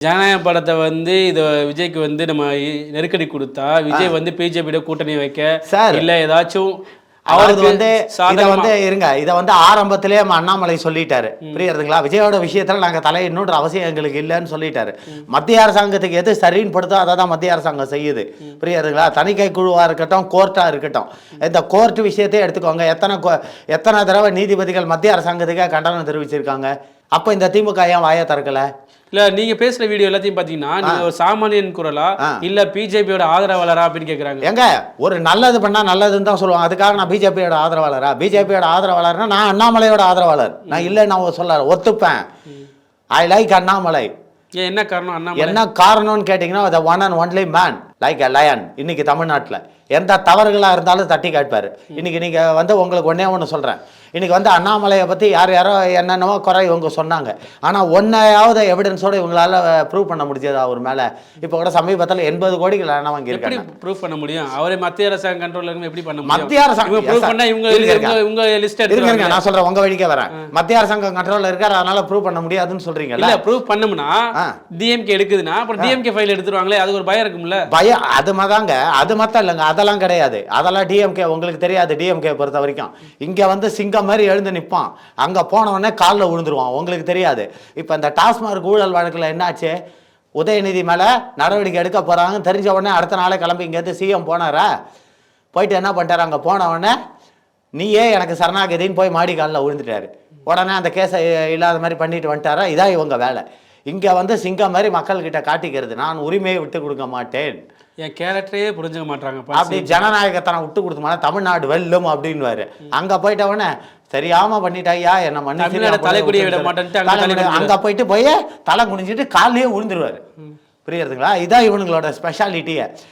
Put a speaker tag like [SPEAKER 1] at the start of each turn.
[SPEAKER 1] ஜனநாயகம் படத்தை வந்து இது விஜய்க்கு வந்து நம்ம நெருக்கடி கொடுத்தா விஜய் வந்து பிஜேபியோட கூட்டணி வைக்க இல்ல ஏதாச்சும்
[SPEAKER 2] அவருக்கு வந்து இதை வந்து இருங்க இதை வந்து ஆரம்பத்திலே அண்ணாமலை சொல்லிட்டாரு புரியுறதுங்களா விஜயோட விஷயத்துல நாங்க தலையிடணுன்ற அவசியம் எங்களுக்கு இல்லைன்னு சொல்லிட்டாரு மத்திய அரசாங்கத்துக்கு எது சரின்னு படுத்தோ அதை தான் மத்திய அரசாங்கம் செய்யுது புரியுறதுங்களா தணிக்கை குழுவா இருக்கட்டும் கோர்ட்டா இருக்கட்டும் இந்த கோர்ட் விஷயத்தையே எடுத்துக்கோங்க எத்தனை தடவை நீதிபதிகள் மத்திய அரசாங்கத்துக்கே கண்டனம் தெரிவிச்சிருக்காங்க அப்ப இந்த திமுக ஏன் வாயை திறக்கல
[SPEAKER 1] இல்ல நீங்க பேசுற வீடியோ எல்லாத்தையும் பாத்தீங்கன்னா நீங்க ஒரு சாமானியன் குரலா இல்ல பிஜேபியோட ஆதரவாளரா அப்படின்னு கேக்குறாங்க
[SPEAKER 2] எங்க ஒரு நல்லது பண்ணா நல்லதுன்னு தான் சொல்லுவாங்க அதுக்காக நான் பிஜேபியோட ஆதரவாளரா பிஜேபியோட ஆதரவாளர்னா நான் அண்ணாமலையோட ஆதரவாளர் நான் இல்லை நான் சொல்ல ஒத்துப்பேன் ஐ லைக் அண்ணாமலை
[SPEAKER 1] என்ன காரணம் அண்ணாமலை
[SPEAKER 2] என்ன காரணம்னு கேட்டீங்கன்னா the one and only man like a lion இன்னைக்கு தமிழ்நாட்டில் எந்த தவறுகளாக இருந்தாலும் தட்டி கேட்பாரு இன்னைக்கு நீங்க வந்து உங்களுக்கு ஒன்னே ஒன்று சொல்றேன் இன்னைக்கு வந்து அண்ணாமலையை பற்றி யாரோ என்னென்னவோ குறை இவங்க சொன்னாங்க ஆனால் ஒன்றையாவது எவிடன்ஸோட இவங்களால ப்ரூவ் பண்ண முடிஞ்சது அவர் மேலே இப்போ கூட சமீபத்தில் 80 கோடிகள் என்ன வாங்கியிருக்காங்க
[SPEAKER 1] ப்ரூவ் பண்ண முடியும் அவரே மத்திய அரசாங்க கண்ட்ரோல் எப்படி பண்ண முடியும்
[SPEAKER 2] மத்திய அரசாங்கம்
[SPEAKER 1] ப்ரூவ் பண்ணா இவங்க லிஸ்ட் எடுத்துருங்க
[SPEAKER 2] நான் சொல்றேன் உங்க வழிக்கே வரேன் மத்திய அரசாங்கம் கண்ட்ரோல்ல இருக்காரு அதனால ப்ரூவ் பண்ண முடியாதுன்னு சொல்றீங்க
[SPEAKER 1] இல்ல ப்ரூவ் பண்ணோம்னா டிஎம்கே எடுக்குதுன்னா அப்புறம் டிஎம்கே ஃபைல் எடுத்துருவாங்களே அது ஒரு பயம் இருக்கும்ல
[SPEAKER 2] பயம் அது மதாங்க அது மத்த இல்லைங்க அதெல்லாம் கிடையாது அதெல்லாம் டிஎம்கே உங்களுக்கு தெரியாது டிஎம்கே பொறுத்த வரைக்கும் இங்க வந்து சிங்கம் மாதிரி எழுந்து நிற்பான் அங்க போன உடனே காலில் விழுந்துருவான் உங்களுக்கு தெரியாது இப்போ இந்த டாஸ்மார்க் ஊழல் வழக்கில் என்னாச்சு உதயநிதி மேல நடவடிக்கை எடுக்க போறாங்கன்னு தெரிஞ்ச உடனே அடுத்த நாளே கிளம்பி இங்கேருந்து சிஎம் போனாரா போயிட்டு என்ன பண்ணிட்டாரு அங்கே போன உடனே நீயே எனக்கு சரணாகதின்னு போய் மாடி காலில் விழுந்துட்டாரு உடனே அந்த கேஸை இல்லாத மாதிரி பண்ணிட்டு வந்துட்டாரா இதான் இவங்க வேலை இங்க வந்து சிங்கம் மாதிரி மக்கள்கிட்ட காட்டிக்கிறது நான் உரிமையை விட்டு கொடுக்க மாட்டேன்
[SPEAKER 1] என் கேரக்டரே புரிஞ்சுக்க மாட்டாங்க
[SPEAKER 2] அப்படி ஜனநாயகத்தனை விட்டு கொடுத்தோம்னா தமிழ்நாடு வெல்லும் அப்படின்னுவாரு அங்க போயிட்டவனே தெரியாம பண்ணிட்டாயா என்ன மன்னிச்சு
[SPEAKER 1] தலைக்குடியை விட மாட்டேன்
[SPEAKER 2] அங்க போயிட்டு போய் தலை குனிஞ்சிட்டு காலையே விழுந்துருவாரு புரியுறதுங்களா இதான் இவனுங்களோட ஸ்பெஷாலிட்டியை